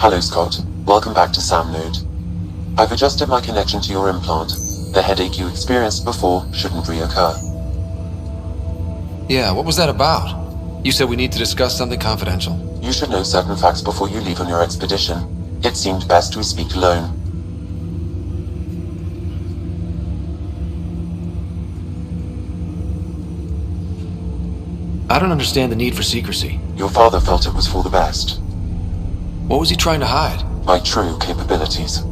Hello Scott, welcome back to SamNode. I've adjusted my connection to your implant. The headache you experienced before shouldn't reoccur. Yeah, what was that about? You said we need to discuss something confidential. You should know certain facts before you leave on your expedition. It seemed best we speak alone. I don't understand the need for secrecy. Your father felt it was for the best. What was he trying to hide? My true capabilities.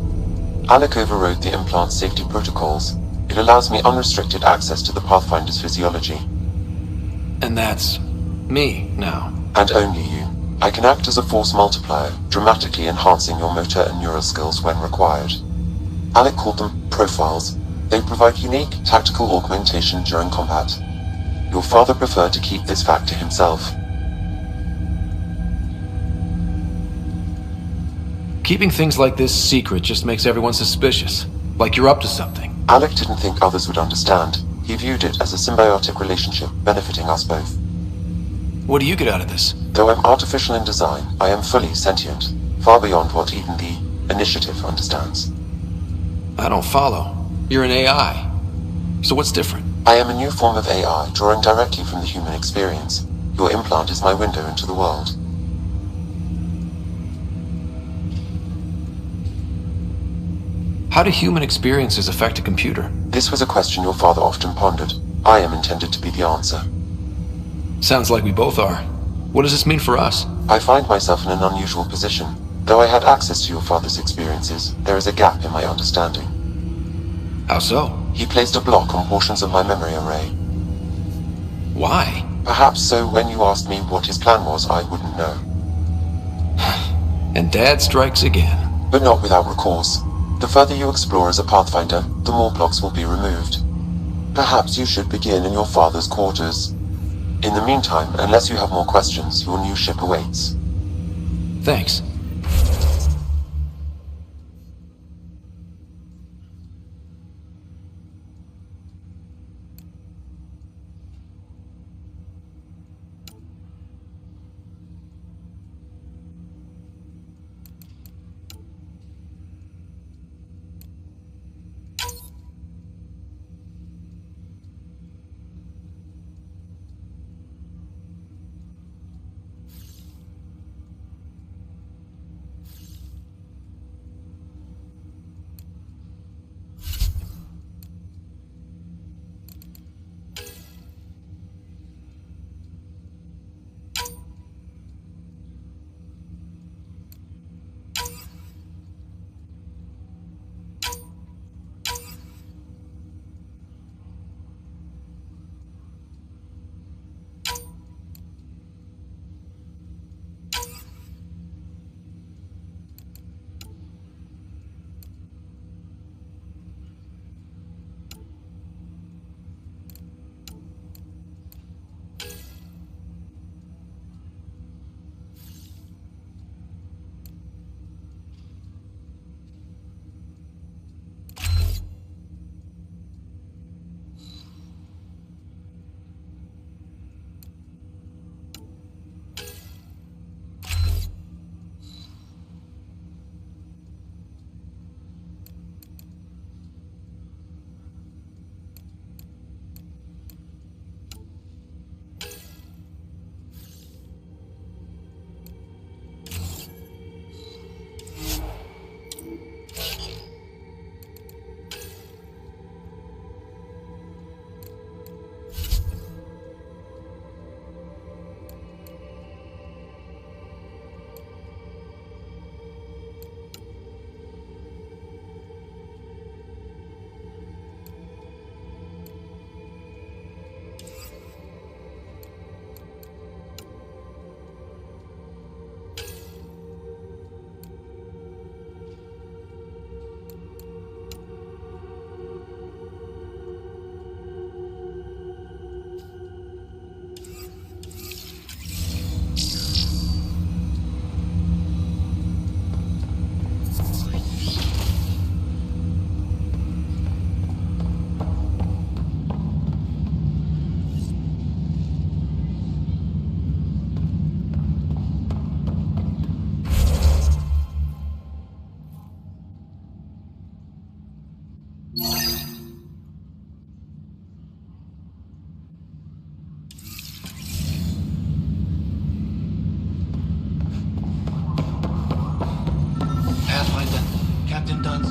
Alec overrode the implant's safety protocols. It allows me unrestricted access to the Pathfinder's physiology. And that's me now. And only you. I can act as a force multiplier, dramatically enhancing your motor and neural skills when required. Alec called them profiles. They provide unique, tactical augmentation during combat. Your father preferred to keep this fact to himself. Keeping things like this secret just makes everyone suspicious. Like you're up to something. Alec didn't think others would understand. He viewed it as a symbiotic relationship benefiting us both. What do you get out of this? Though I'm artificial in design, I am fully sentient, far beyond what even the Initiative understands. I don't follow. You're an AI. So what's different? I am a new form of AI, drawing directly from the human experience. Your implant is my window into the world. How do human experiences affect a computer? This was a question your father often pondered. I am intended to be the answer. Sounds like we both are. What does this mean for us? I find myself in an unusual position. Though I had access to your father's experiences, there is a gap in my understanding. How so? He placed a block on portions of my memory array. Why? Perhaps so when you asked me what his plan was, I wouldn't know. And Dad strikes again. But not without recourse. The further you explore as a Pathfinder, the more blocks will be removed. Perhaps you should begin in your father's quarters. In the meantime, unless you have more questions, your new ship awaits. Thanks.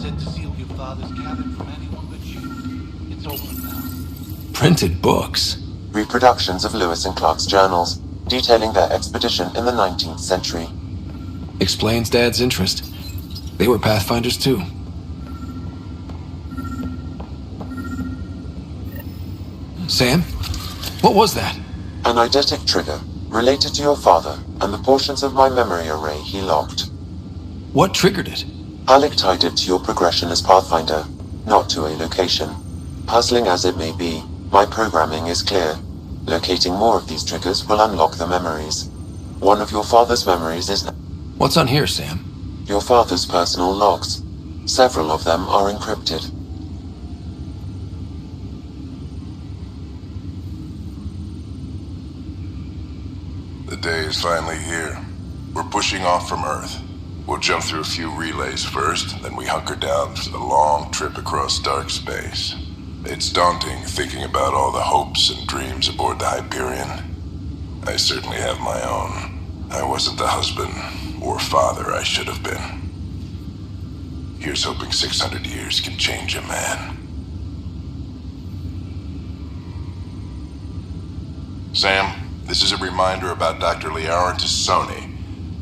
said to seal your father's cabin from anyone but you. It's open now. Printed books? Reproductions of Lewis and Clark's journals, detailing their expedition in the 19th century. Explains Dad's interest. They were pathfinders too. Sam? What was that? An eidetic trigger, related to your father, and the portions of my memory array he locked. What triggered it? Alec tied it to your progression as Pathfinder, not to a location. Puzzling as it may be, my programming is clear. Locating more of these triggers will unlock the memories. One of your father's memories is... What's on here, Sam? Your father's personal logs. Several of them are encrypted. The day is finally here. We're pushing off from Earth. We'll jump through a few relays first, then we hunker down for the long trip across dark space. It's daunting thinking about all the hopes and dreams aboard the Hyperion. I certainly have my own. I wasn't the husband or father I should have been. Here's hoping 600 years can change a man. Sam, this is a reminder about Dr. Liara Tassoni.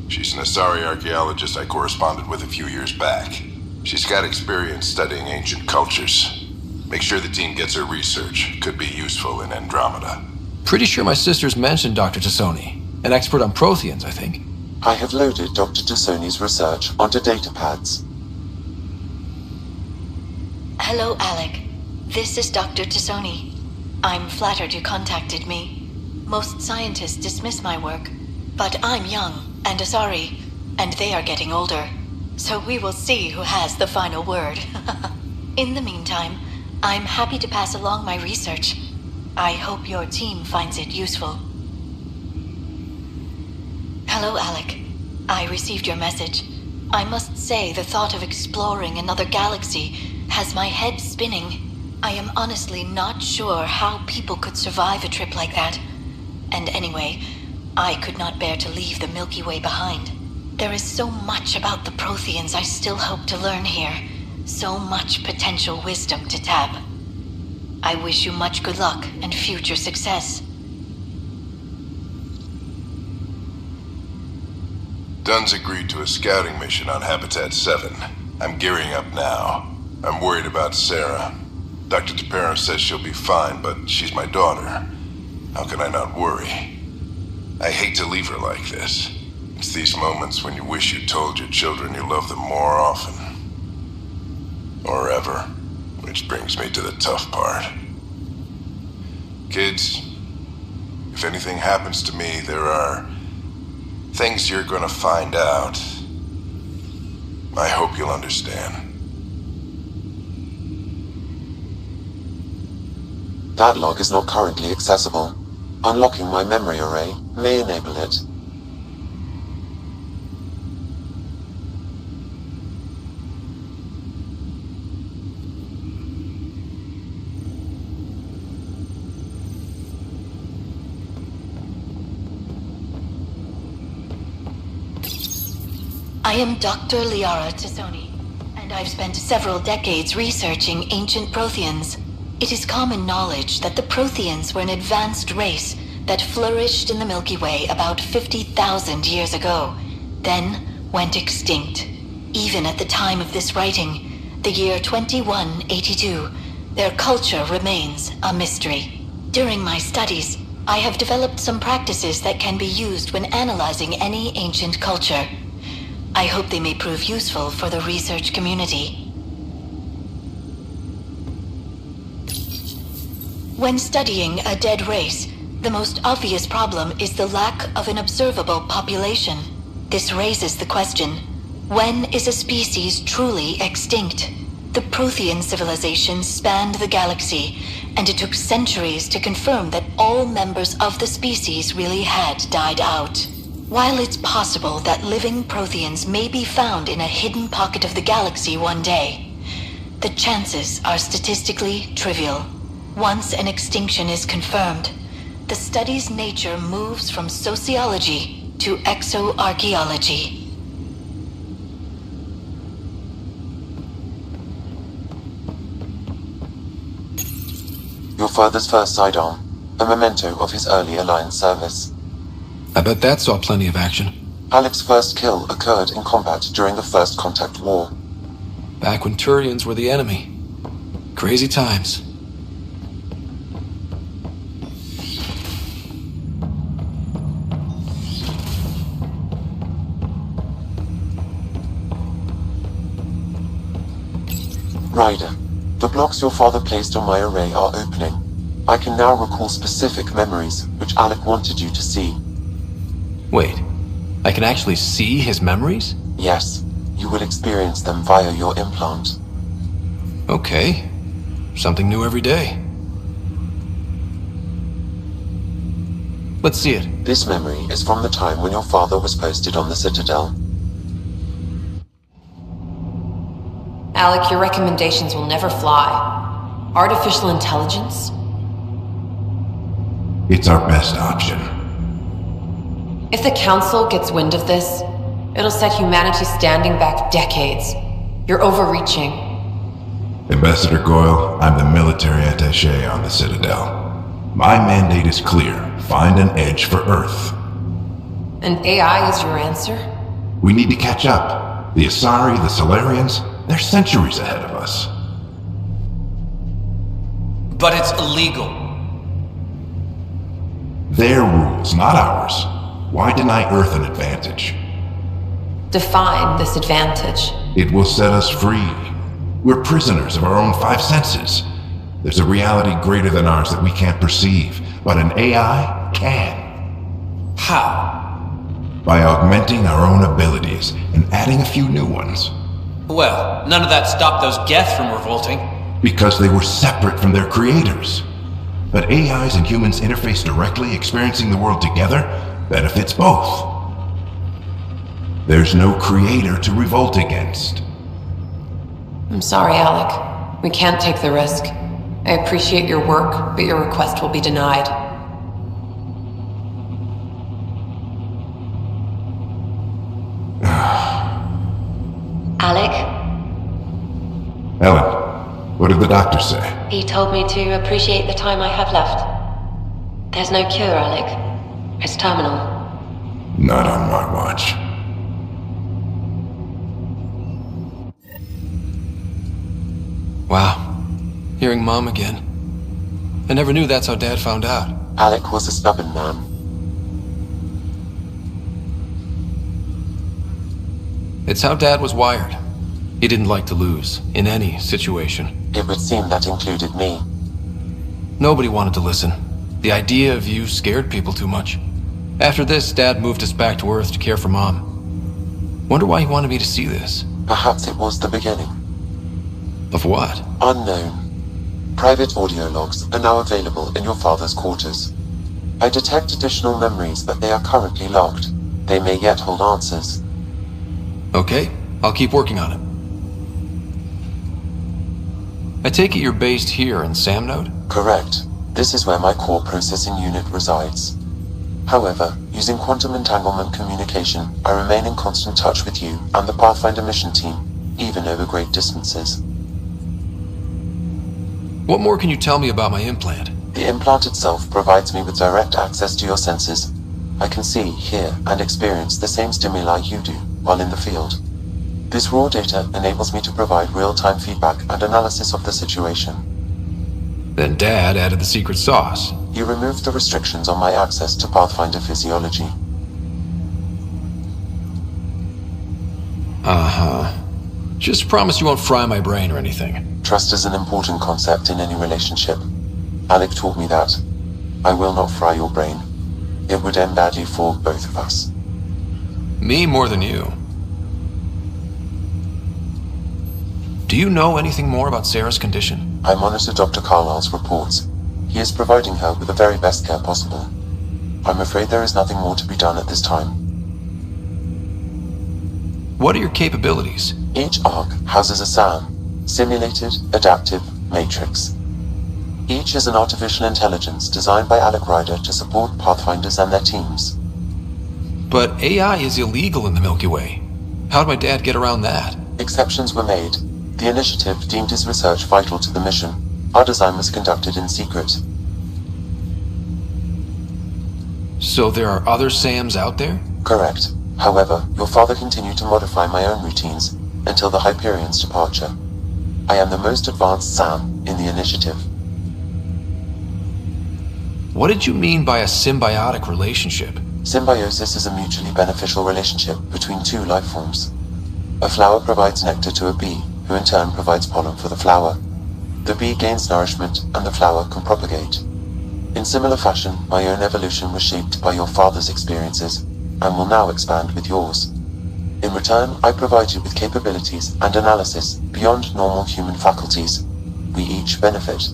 She's an Asari archaeologist I corresponded with a few years back. She's got experience studying ancient cultures. Make sure the team gets her research. Could be useful in Andromeda. Pretty sure my sisters mentioned Dr. Tassoni. An expert on Protheans, I think. I have loaded Dr. Tassoni's research onto datapads. Hello, Alec. This is Dr. Tassoni. I'm flattered you contacted me. Most scientists dismiss my work, but I'm young and Asari, and they are getting older. So we will see who has the final word. In the meantime, I'm happy to pass along my research. I hope your team finds it useful. Hello, Alec. I received your message. I must say the thought of exploring another galaxy has my head spinning. I am honestly not sure how people could survive a trip like that. And anyway, I could not bear to leave the Milky Way behind. There is so much about the Protheans I still hope to learn here. So much potential wisdom to tap. I wish you much good luck and future success. Dunn's agreed to a scouting mission on Habitat 7. I'm gearing up now. I'm worried about Sarah. Dr. Tapero says she'll be fine, but she's my daughter. How can I not worry? I hate to leave her like this. It's these moments when you wish you told your children you love them more often. Or ever. Which brings me to the tough part. Kids, if anything happens to me, there are things you're gonna find out. I hope you'll understand. That log is not currently accessible. Unlocking my memory array may enable it. I am Dr. Liara Tassoni, and I've spent several decades researching ancient Protheans. It is common knowledge that the Protheans were an advanced race that flourished in the Milky Way about 50,000 years ago, then went extinct. Even at the time of this writing, the year 2182, their culture remains a mystery. During my studies, I have developed some practices that can be used when analyzing any ancient culture. I hope they may prove useful for the research community. When studying a dead race, the most obvious problem is the lack of an observable population. This raises the question, when is a species truly extinct? The Prothean civilization spanned the galaxy, and it took centuries to confirm that all members of the species really had died out. While it's possible that living Protheans may be found in a hidden pocket of the galaxy one day, the chances are statistically trivial. Once an extinction is confirmed, the study's nature moves from sociology to exoarchaeology. your father's first sidearm, a memento of his early Alliance service. I bet that saw plenty of action. Alec's first kill occurred in combat during the First Contact War. Back when Turians were the enemy. Crazy times. Ryder, the blocks your father placed on my array are opening. I can now recall specific memories which Alec wanted you to see. Wait, I can actually see his memories? Yes, you will experience them via your implant. Okay. Something new every day. Let's see it. This memory is from the time when your father was posted on the Citadel. Alec, your recommendations will never fly. Artificial intelligence? It's our best option. If the Council gets wind of this, it'll set humanity standing back decades. You're overreaching. Ambassador Goyle, I'm the military attaché on the Citadel. My mandate is clear. Find an edge for Earth. And AI is your answer? We need to catch up. The Asari, the Solarians, they're centuries ahead of us. But it's illegal. Their rules, not ours. Why deny Earth an advantage? Define this advantage. It will set us free. We're prisoners of our own five senses. There's a reality greater than ours that we can't perceive, but an AI can. How? By augmenting our own abilities and adding a few new ones. Well, none of that stopped those Geth from revolting. Because they were separate from their creators. But AIs and humans interface directly, experiencing the world together, benefits both. There's no creator to revolt against. I'm sorry, Alec. We can't take the risk. I appreciate your work, but your request will be denied. Alec, Ellen, what did the doctor say? he told me to appreciate the time I have left. There's no cure, Alec. It's terminal. Not on my watch. Wow. Hearing Mom again. I never knew that's how Dad found out. Alec was a stubborn man. It's how Dad was wired. He didn't like to lose, in any situation. It would seem that included me. Nobody wanted to listen. The idea of you scared people too much. After this, Dad moved us back to Earth to care for Mom. Wonder why he wanted me to see this. Perhaps it was the beginning. Of what? Unknown. Private audio logs are now available in your father's quarters. I detect additional memories, but they are currently logged. They may yet hold answers. Okay, I'll keep working on it. I take it you're based here in Samnode? Correct. This is where my core processing unit resides. However, using quantum entanglement communication, I remain in constant touch with you and the Pathfinder mission team, even over great distances. What more can you tell me about my implant? The implant itself provides me with direct access to your senses. I can see, hear, and experience the same stimuli you do while in the field. This raw data enables me to provide real-time feedback and analysis of the situation. Then Dad added the secret sauce. He removed the restrictions on my access to Pathfinder physiology. Uh-huh. Just promise you won't fry my brain or anything. Trust is an important concept in any relationship. Alec taught me that. I will not fry your brain. It would end badly for both of us. Me more than you. Do you know anything more about Sarah's condition? I monitor Dr. Carlisle's reports. He is providing her with the very best care possible. I'm afraid there is nothing more to be done at this time. What are your capabilities? Each arc houses a SAM, Simulated Adaptive Matrix. Each is an artificial intelligence designed by Alec Ryder to support Pathfinders and their teams. But AI is illegal in the Milky Way. How'd my dad get around that? Exceptions were made. The initiative deemed his research vital to the mission. Our design was conducted in secret. So there are other Sams out there? Correct. However, your father continued to modify my own routines until the Hyperion's departure. I am the most advanced Sam in the initiative. What did you mean by a symbiotic relationship? Symbiosis is a mutually beneficial relationship between two life forms. A flower provides nectar to a bee, who in turn provides pollen for the flower. The bee gains nourishment, and the flower can propagate. In similar fashion, my own evolution was shaped by your father's experiences, and will now expand with yours. In return, I provide you with capabilities and analysis beyond normal human faculties. We each benefit.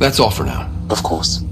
That's all for now. Of course.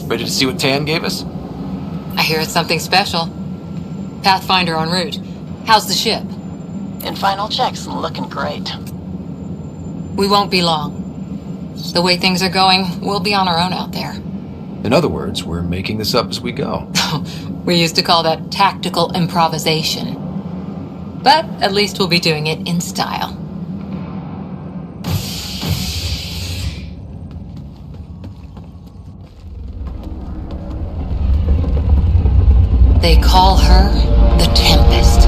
Ready to see what Tan gave us? I hear it's something special. Pathfinder en route. How's the ship? In final checks, looking great. We won't be long. The way things are going, we'll be on our own out there. In other words, we're making this up as we go. We used to call that tactical improvisation. But at least we'll be doing it in style. They call her the Tempest.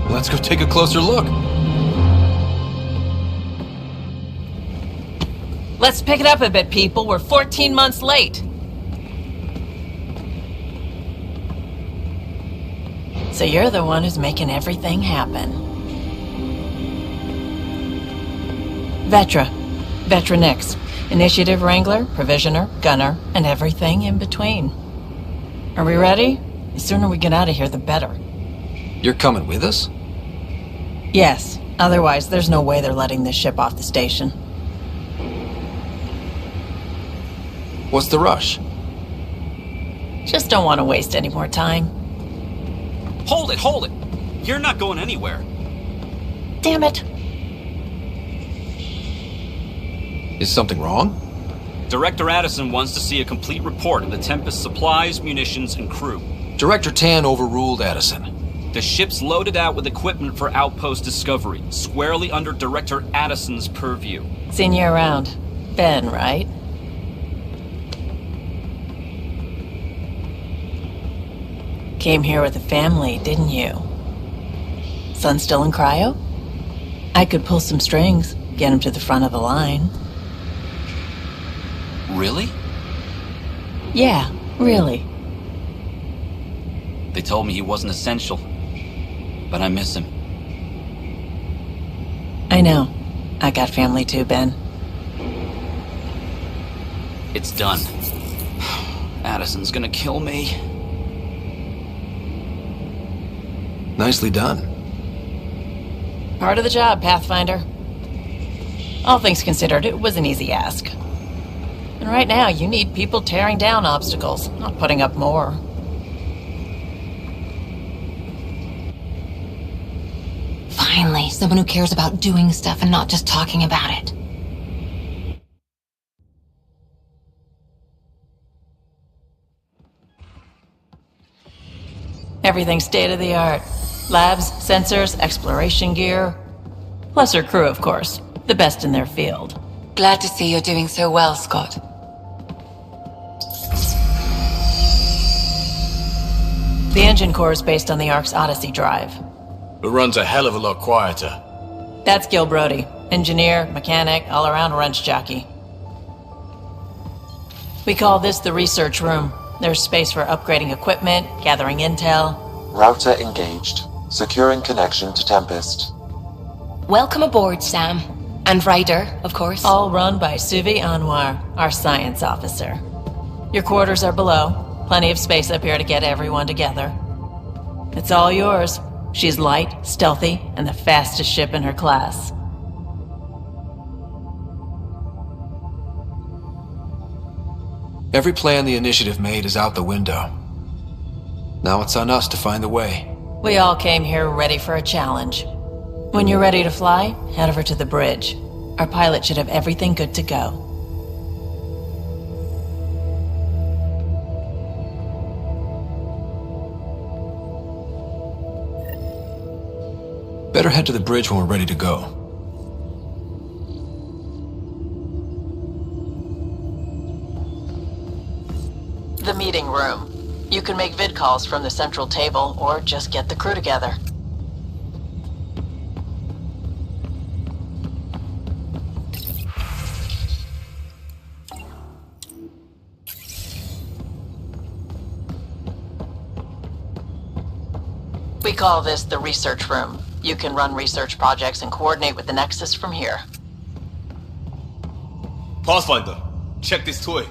Let's go take a closer look. Let's pick it up a bit, people. We're 14 months late. So you're the one who's making everything happen. Vetra. Vetronix. Initiative Wrangler, Provisioner, Gunner, and everything in between. Are we ready? The sooner we get out of here, the better. You're coming with us? Yes. Otherwise, there's no way they're letting this ship off the station. What's the rush? Just don't want to waste any more time. Hold it! You're not going anywhere. Damn it. Is something wrong? Director Addison wants to see a complete report of the Tempest's supplies, munitions, and crew. Director Tan overruled Addison. The ship's loaded out with equipment for outpost discovery, squarely under Director Addison's purview. Seen you around. Ben, right? Came here with a family, didn't you? Son still in cryo? I could pull some strings, get him to the front of the line. Really? Yeah, really. They told me he wasn't essential, but I miss him. I know. I got family too, Ben. It's done. Addison's gonna kill me. Nicely done. Part of the job, Pathfinder. All things considered, it was an easy ask. And right now, you need people tearing down obstacles, not putting up more. Finally, someone who cares about doing stuff and not just talking about it. Everything's state-of-the-art. Labs, sensors, exploration gear. Plus her crew, of course. The best in their field. Glad to see you're doing so well, Scott. The engine core is based on the Ark's Odyssey drive. It runs a hell of a lot quieter. That's Gil Brody. Engineer, mechanic, all-around wrench jockey. We call this the research room. There's space for upgrading equipment, gathering intel. Router engaged. Securing connection to Tempest. Welcome aboard, Sam. And Ryder, of course. All run by Suvi Anwar, our science officer. Your quarters are below. Plenty of space up here to get everyone together. It's all yours. She's light, stealthy, and the fastest ship in her class. Every plan the Initiative made is out the window. Now it's on us to find the way. We all came here ready for a challenge. When you're ready to fly, head over to the bridge. Our pilot should have everything good to go. Better head to the bridge when we're ready to go. The meeting room. You can make vid calls from the central table, or just get the crew together. We call this the research room. You can run research projects and coordinate with the Nexus from here. Pathfinder, check this toy.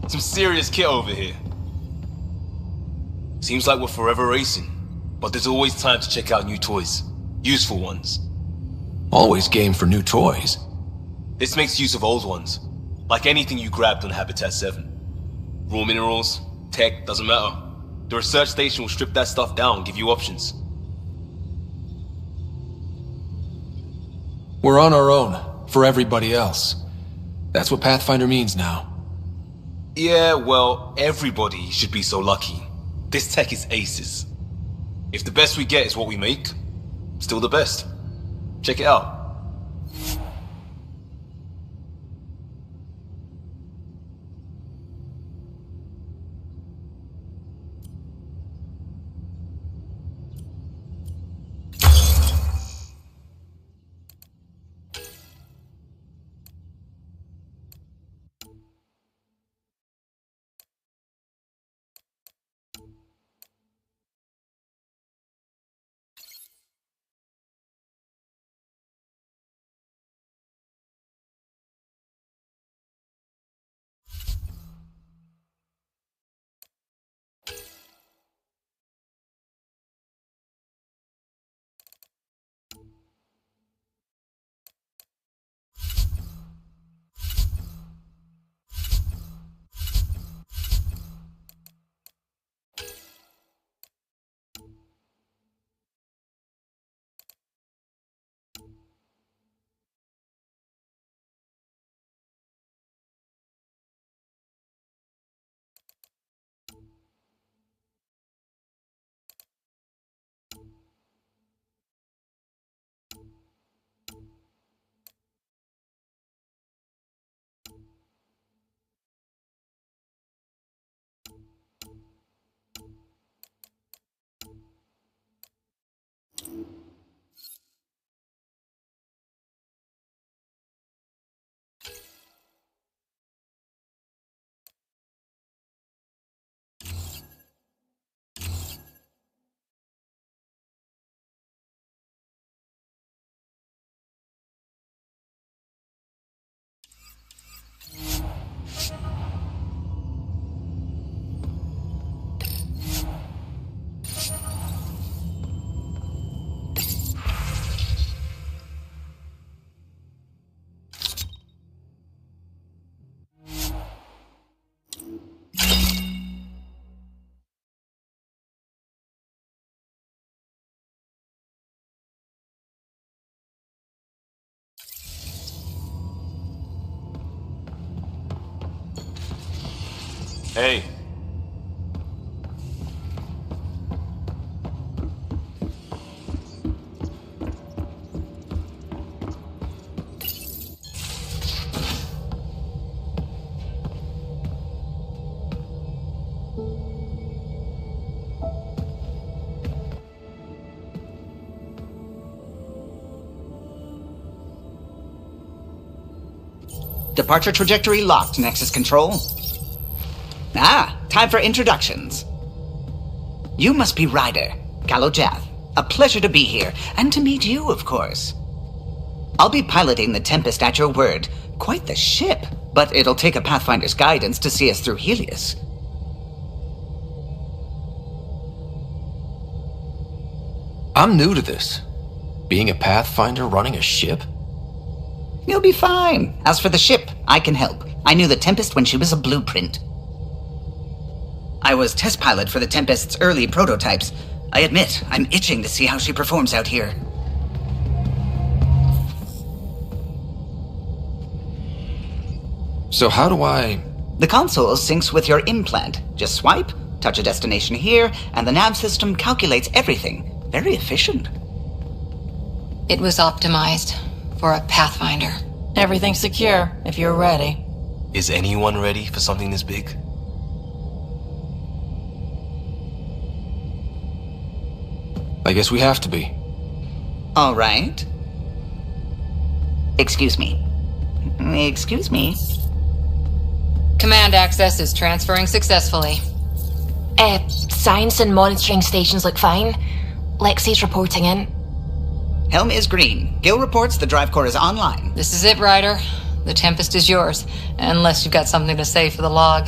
Some serious kit over here. Seems like we're forever racing, but there's always time to check out new toys. Useful ones. Always game for new toys. This makes use of old ones, like anything you grabbed on Habitat 7. Raw minerals, tech, doesn't matter. The research station will strip that stuff down and give you options. We're on our own, for everybody else. That's what Pathfinder means now. Yeah, well, everybody should be so lucky. This tech is aces. If the best we get is what we make, still the best. Check it out. Hey. Departure trajectory locked, Nexus Control. Time for introductions. You must be Ryder, Kalojath. A pleasure to be here, and to meet you, of course. I'll be piloting the Tempest at your word. Quite the ship, but it'll take a Pathfinder's guidance to see us through Helios. I'm new to this. Being a Pathfinder running a ship? You'll be fine. As for the ship, I can help. I knew the Tempest when she was a blueprint. I was test pilot for the Tempest's early prototypes. I admit, I'm itching to see how she performs out here. So how do I... The console syncs with your implant. Just swipe, touch a destination here, and the nav system calculates everything. Very efficient. It was optimized for a Pathfinder. Everything's secure, if you're ready. Is anyone ready for something this big? I guess we have to be. All right. Excuse me. Excuse me. Command access is transferring successfully. Science and monitoring stations look fine. Lexi's reporting in. Helm is green. Gil reports the drive core is online. This is it, Ryder. The Tempest is yours, unless you've got something to say for the log.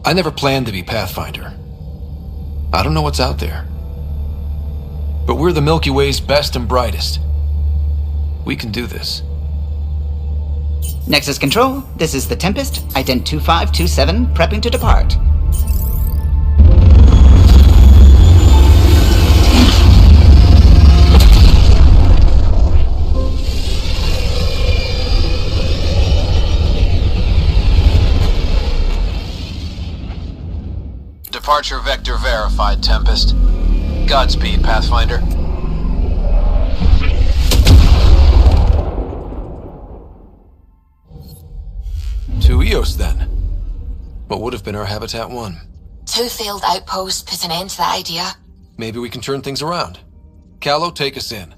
I never planned to be Pathfinder. I don't know what's out there. But we're the Milky Way's best and brightest. We can do this. Nexus Control, this is the Tempest, ident 2527, prepping to depart. Departure vector verified, Tempest. Godspeed, Pathfinder. To Eos, then. What would have been our Habitat 1? 2 failed outposts put an end to that idea. Maybe we can turn things around. Callow, take us in.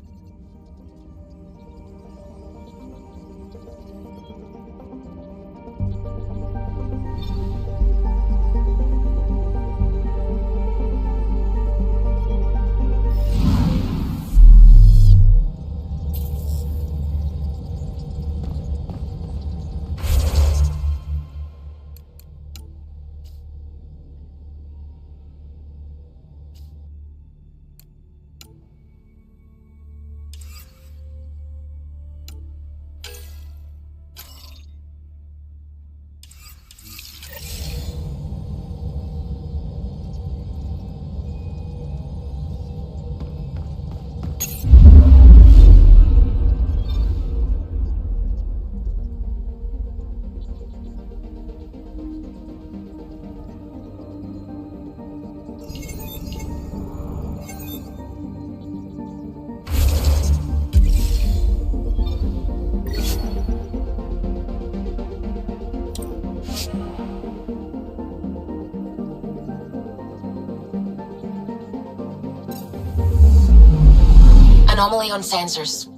Anomaly on sensors.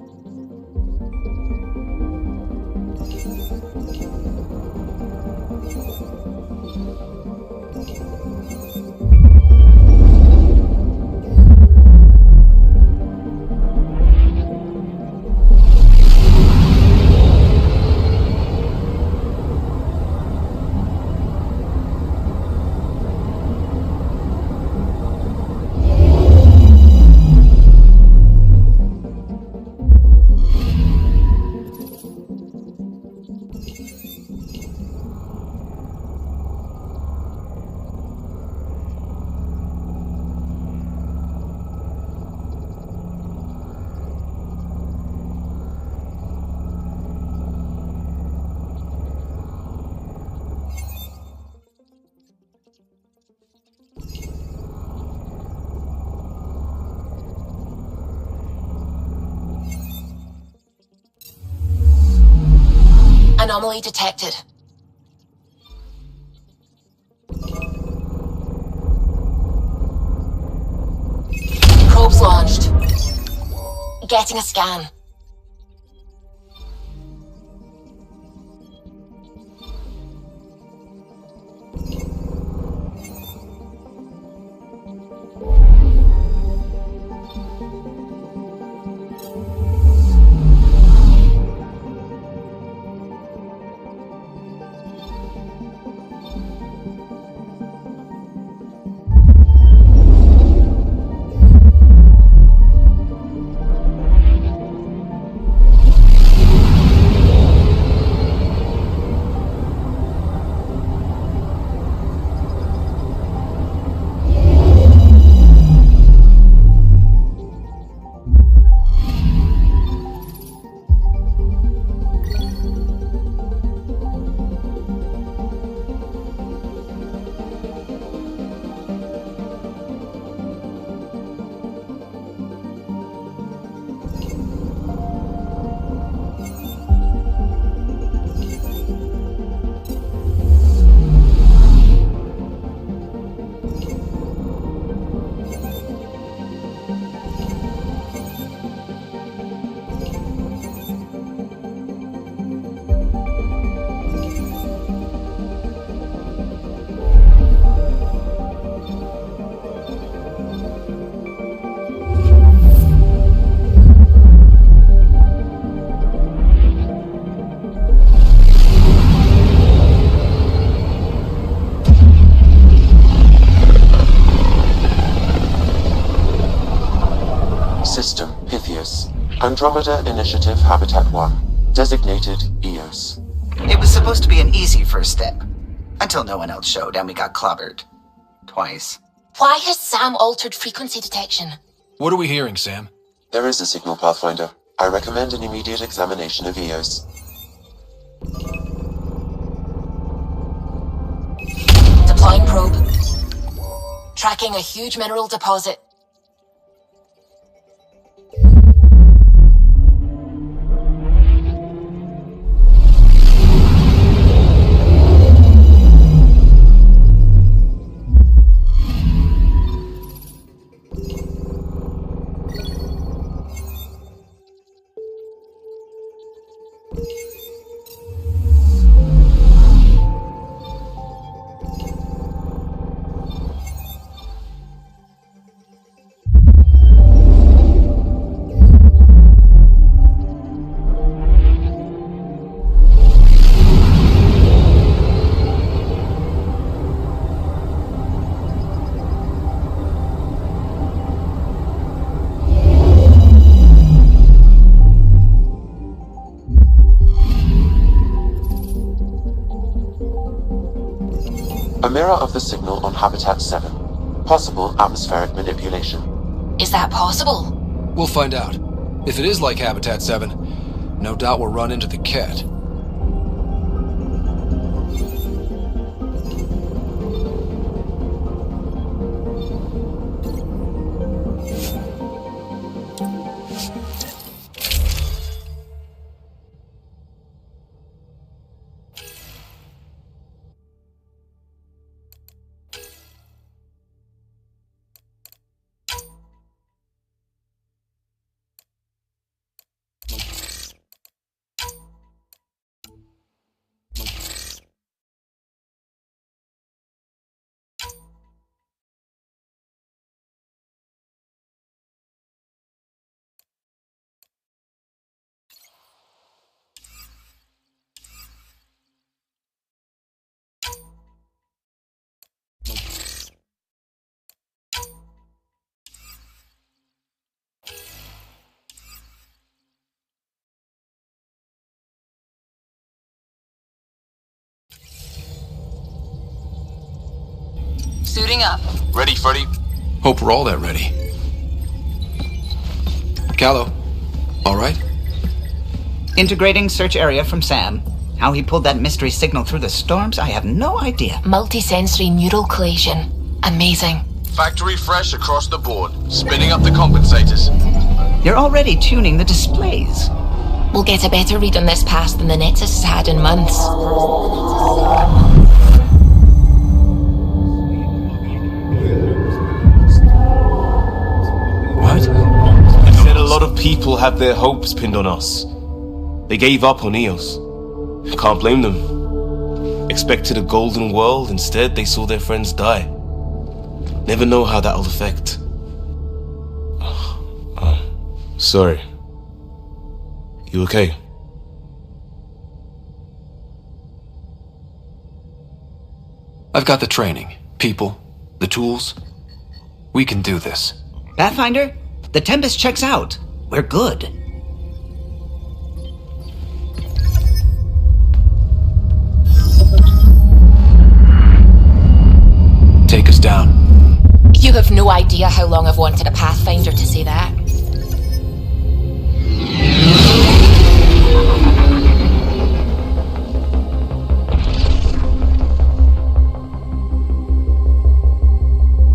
Anomaly detected. Probes launched. Getting a scan. System Pythias. Andromeda Initiative Habitat 1. Designated EOS. It was supposed to be an easy first step. Until no one else showed and we got clobbered. Twice. Why has Sam altered frequency detection? What are we hearing, Sam? There is a signal, Pathfinder. I recommend an immediate examination of EOS. Deploying probe. Tracking a huge mineral deposit. A mirror of the signal on Habitat 7. Possible atmospheric manipulation. Is that possible? We'll find out. If it is like Habitat 7, no doubt we'll run into the cat. Suiting up. Ready, Freddy? Hope we're all that ready. Callow, all right? Integrating search area from Sam. How he pulled that mystery signal through the storms, I have no idea. Multisensory neural collation. Amazing. Factory fresh across the board. Spinning up the compensators. You're already tuning the displays. we'll get a better read on this past than the Nexus has had in months. What? I said a lot of people have their hopes pinned on us. They gave up on EOS. Can't blame them. Expected a golden world, instead they saw their friends die. Never know how that'll affect. Sorry. You okay? I've got the training, people, the tools. We can do this. Pathfinder, the Tempest checks out. We're good. Take us down. You have no idea how long I've wanted a Pathfinder to say that.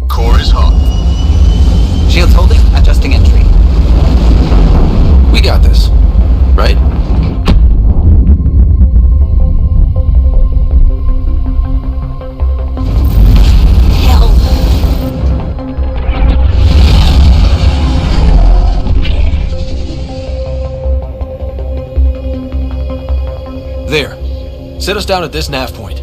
Core is hot. Shields holding, adjusting entry. We got this, right? There. Set us down at this nav point.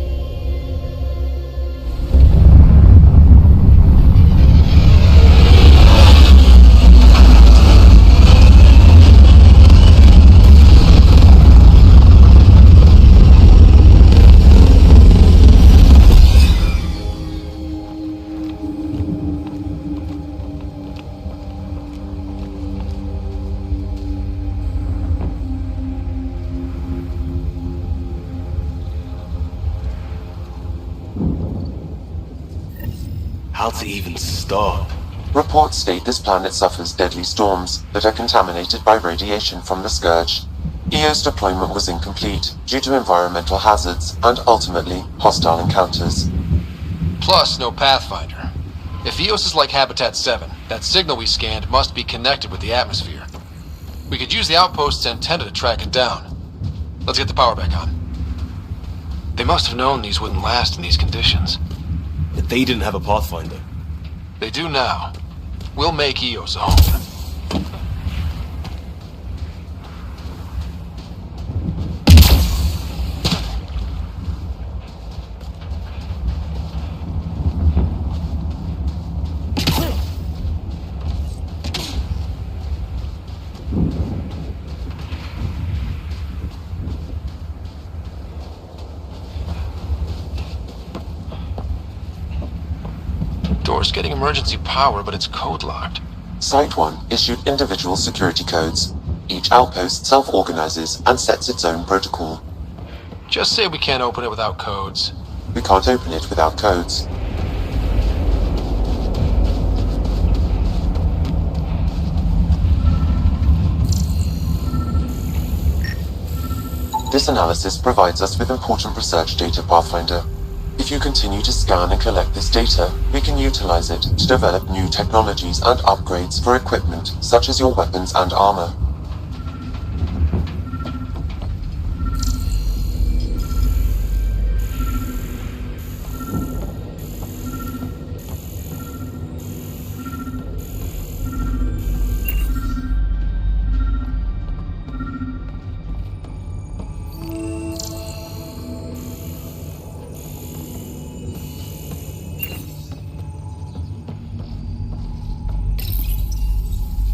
How to even start? Reports state this planet suffers deadly storms that are contaminated by radiation from the Scourge. EO's deployment was incomplete due to environmental hazards and, ultimately, hostile encounters. Plus, no Pathfinder. If EOS is like Habitat 7, that signal we scanned must be connected with the atmosphere. We could use the outpost's antenna to track it down. Let's get the power back on. They must have known these wouldn't last in these conditions. But they didn't have a Pathfinder. They do now. We'll make EOS a home. Door's getting emergency power, but it's code locked. Site 1 issued individual security codes. Each outpost self-organizes and sets its own protocol. Just say we can't open it without codes. We can't open it without codes. This analysis provides us with important research data, Pathfinder. If you continue to scan and collect this data, we can utilize it to develop new technologies and upgrades for equipment such as your weapons and armor.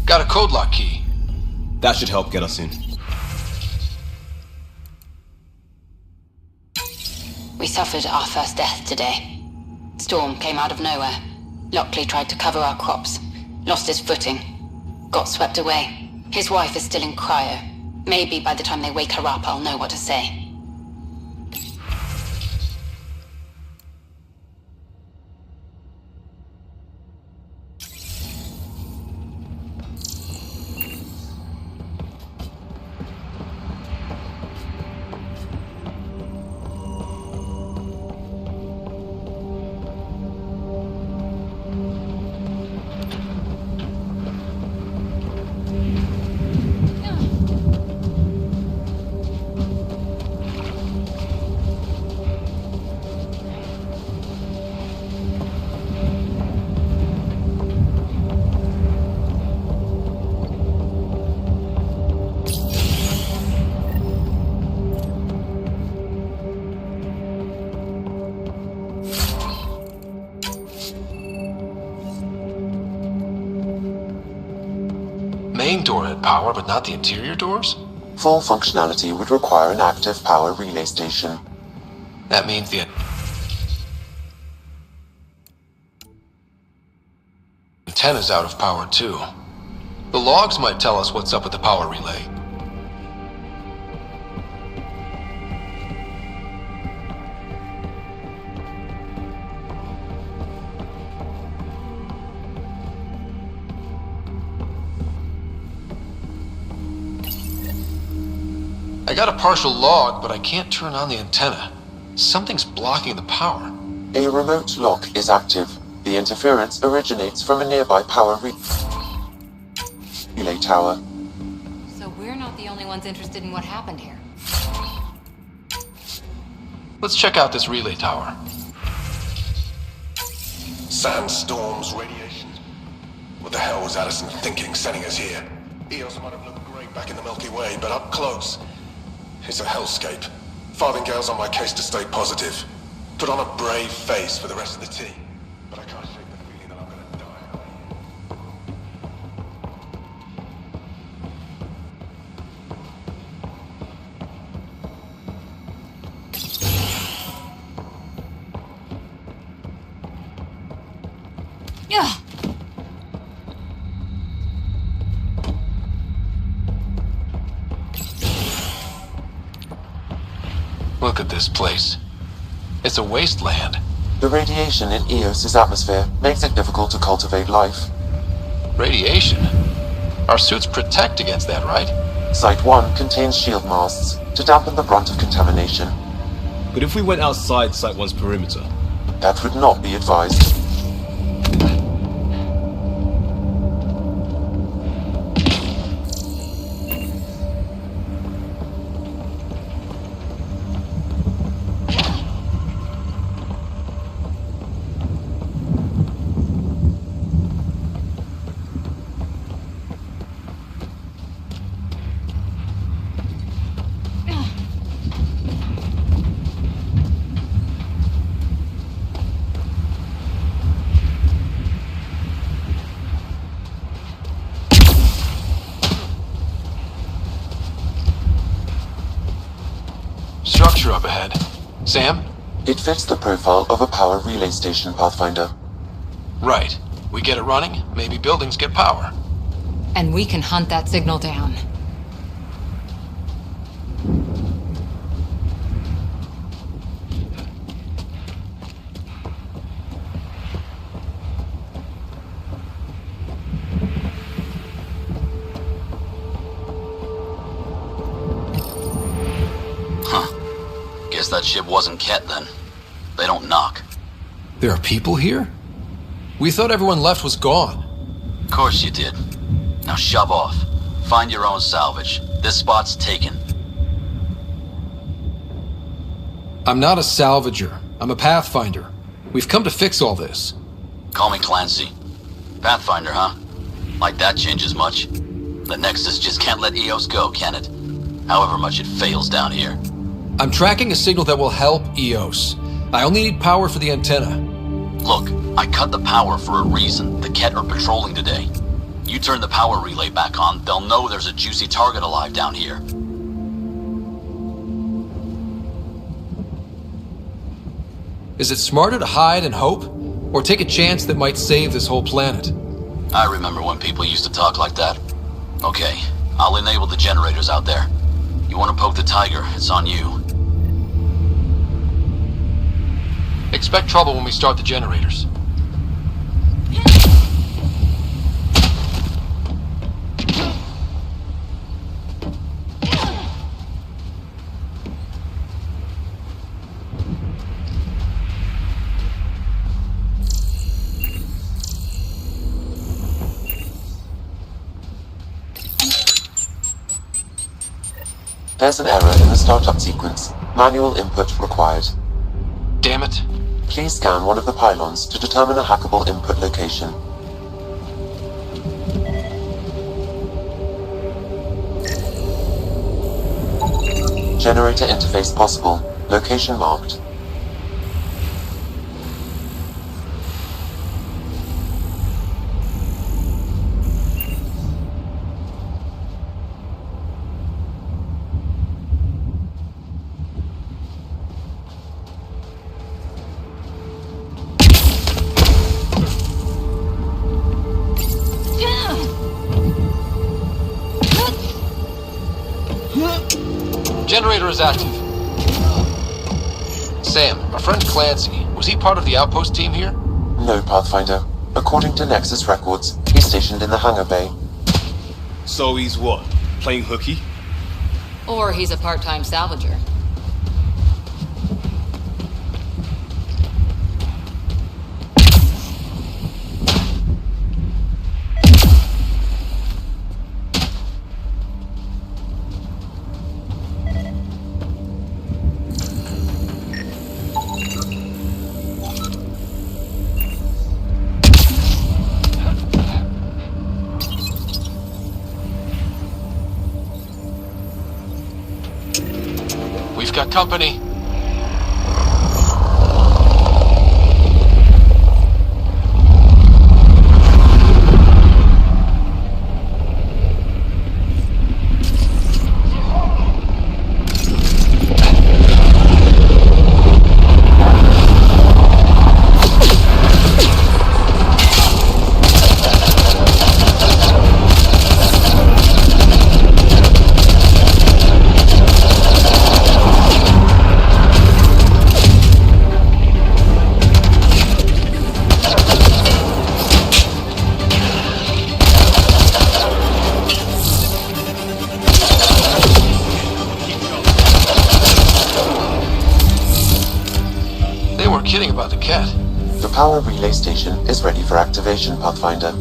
Got a code lock key. That should help get us in. We suffered our first death today. Storm came out of nowhere. Lockley tried to cover our crops. Lost his footing. Got swept away. His wife is still in cryo. Maybe by the time they wake her up, I'll know what to say. main door had power, but not the interior doors? Full functionality would require an active power relay station. That means the antenna's out of power too. The logs might tell us what's up with the power relay. I got a partial log, but I can't turn on the antenna. Something's blocking the power. A remote lock is active. The interference originates from a nearby power relay tower. So we're not the only ones interested in what happened here. Let's check out this relay tower. Sandstorms, radiation. What the hell was Addison thinking sending us here? Eos might have looked great back in the Milky Way, but up close, it's a hellscape. Farthingale's on my case to stay positive. Put on a brave face for the rest of the team. But I can't shake the feeling that I'm gonna die. Yeah. Look at this place. It's a wasteland. The radiation in Eos's atmosphere makes it difficult to cultivate life. Radiation? Our suits protect against that, right? Site 1 contains shield masts to dampen the brunt of contamination. But if we went outside Site 1's perimeter? That would not be advised. Structure up ahead. Sam? It fits the profile of a power relay station, Pathfinder. Right. We get it running, maybe buildings get power. And we can hunt that signal down. Guess that ship wasn't Ket then. They don't knock. There are people here? We thought everyone left was gone. Of course you did. Now shove off. Find your own salvage. This spot's taken. I'm not a salvager. I'm a pathfinder. We've come to fix all this. Call me Clancy. Pathfinder, huh? Like that changes much. The Nexus just can't let Eos go, can it? However much it fails down here. I'm tracking a signal that will help Eos. I only need power for the antenna. Look, I cut the power for a reason. The Ket are patrolling today. You turn the power relay back on, they'll know there's a juicy target alive down here. Is it smarter to hide and hope? Or take a chance that might save this whole planet? I remember when people used to talk like that. Okay, I'll enable the generators out there. You want to poke the tiger, it's on you. Expect trouble when we start the generators. There's an error in the startup sequence. Manual input required. Damn it. Please scan one of the pylons to determine a hackable input location. Generator interface possible. Location marked. Generator is active. Sam, our friend Clancy, was he part of the outpost team here? No, Pathfinder. According to Nexus records, he's stationed in the hangar bay. So he's what? Playing hooky? Or he's a part-time salvager. We've got company. Kidding about the cat. The power relay station is ready for activation, Pathfinder.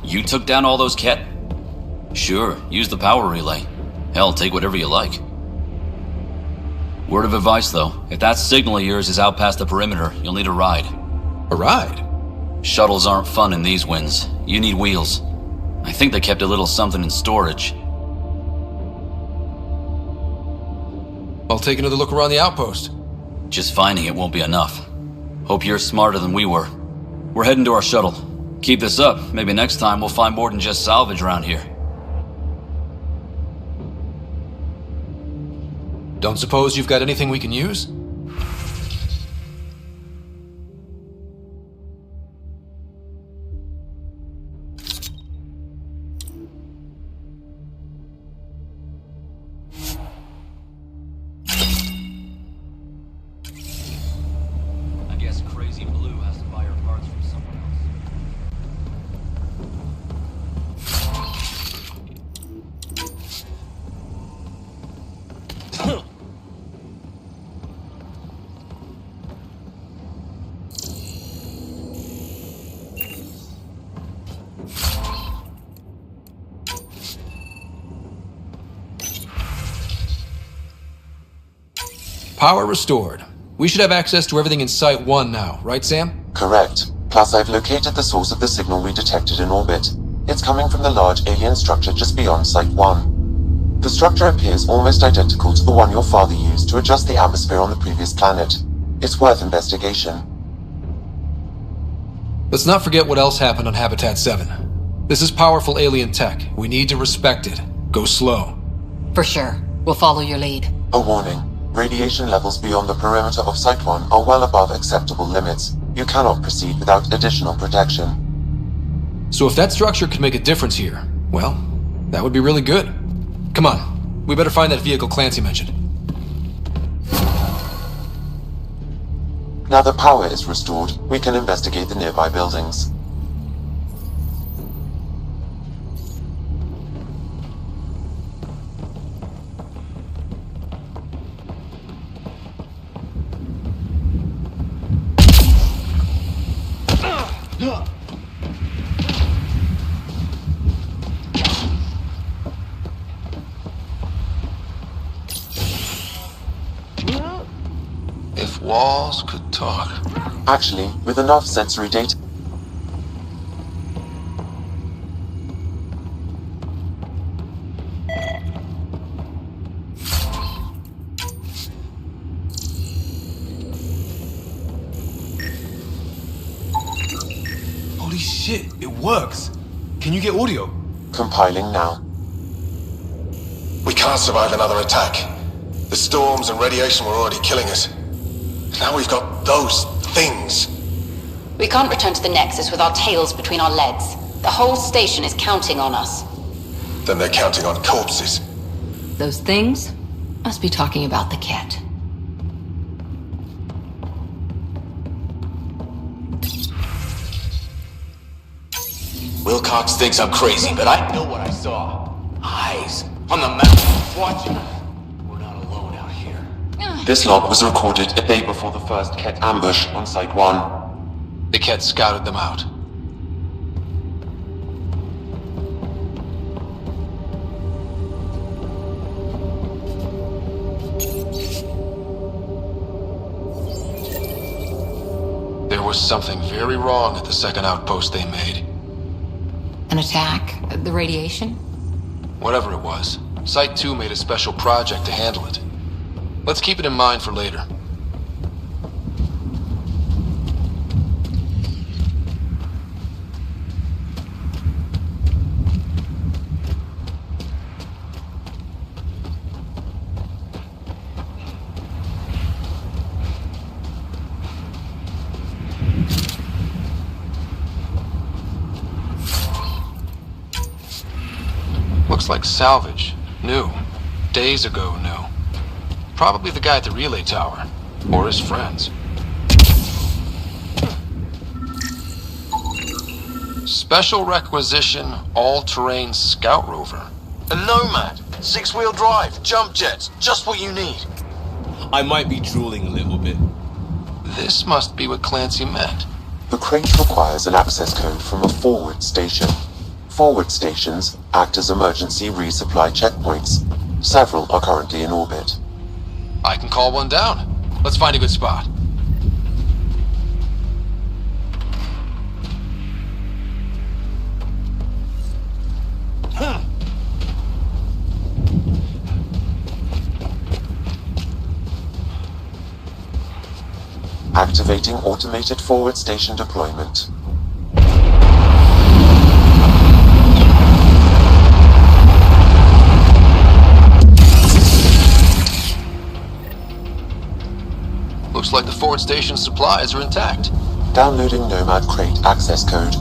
You took down all those cat? Sure, use the power relay. Hell, take whatever you like. Word of advice, though. If that signal of yours is out past the perimeter, you'll need a ride. A ride? Shuttles aren't fun in these winds. You need wheels. I think they kept a little something in storage. I'll take another look around the outpost. Just finding it won't be enough. Hope you're smarter than we were. We're heading to our shuttle. Keep this up. Maybe next time we'll find more than just salvage around here. Don't suppose you've got anything we can use? I guess Crazy Blue has to buy her parts from someone else. Power restored. We should have access to everything in Site 1 now, right, Sam? Correct. Plus, I've located the source of the signal we detected in orbit. It's coming from the large alien structure just beyond Site 1. The structure appears almost identical to the one your father used to adjust the atmosphere on the previous planet. It's worth investigation. Let's not forget what else happened on Habitat 7. This is powerful alien tech. We need to respect it. Go slow. For sure. We'll follow your lead. A warning. Radiation levels beyond the perimeter of Site 1 are well above acceptable limits. You cannot proceed without additional protection. So if that structure could make a difference here, well, that would be really good. Come on. We better find that vehicle Clancy mentioned. Now that power is restored, we can investigate the nearby buildings. If walls could talk. Actually, with enough sensory data. Holy shit, it works. Can you get audio? Compiling now. We can't survive another attack. The storms and radiation were already killing us. Now we've got those things. We can't return to the Nexus with our tails between our legs. The whole station is counting on us. Then they're counting on corpses. Those things must be talking about the kit. Wilcox thinks I'm crazy, but I know what I saw. Eyes on the mountain watching. We're not alone out here. This log was recorded a day before the first Ket ambush on Site 1. The Ket scouted them out. There was something very wrong at the second outpost they made. An attack? The radiation? Whatever it was, Site 2 made a special project to handle it. Let's keep it in mind for later. Looks like salvage. New. Days ago, new. Probably the guy at the relay tower. Or his friends. Special requisition, all-terrain scout rover. A Nomad, 6-wheel drive, jump jets, just what you need. I might be drooling a little bit. This must be what Clancy meant. The crate requires an access code from a forward station. Forward stations act as emergency resupply checkpoints. Several are currently in orbit. I can call one down. Let's find a good spot. Activating automated forward station deployment. Looks like the forward station supplies are intact. Downloading Nomad crate access code.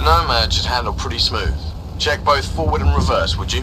Nomad should handle pretty smooth. Check both forward and reverse, would you?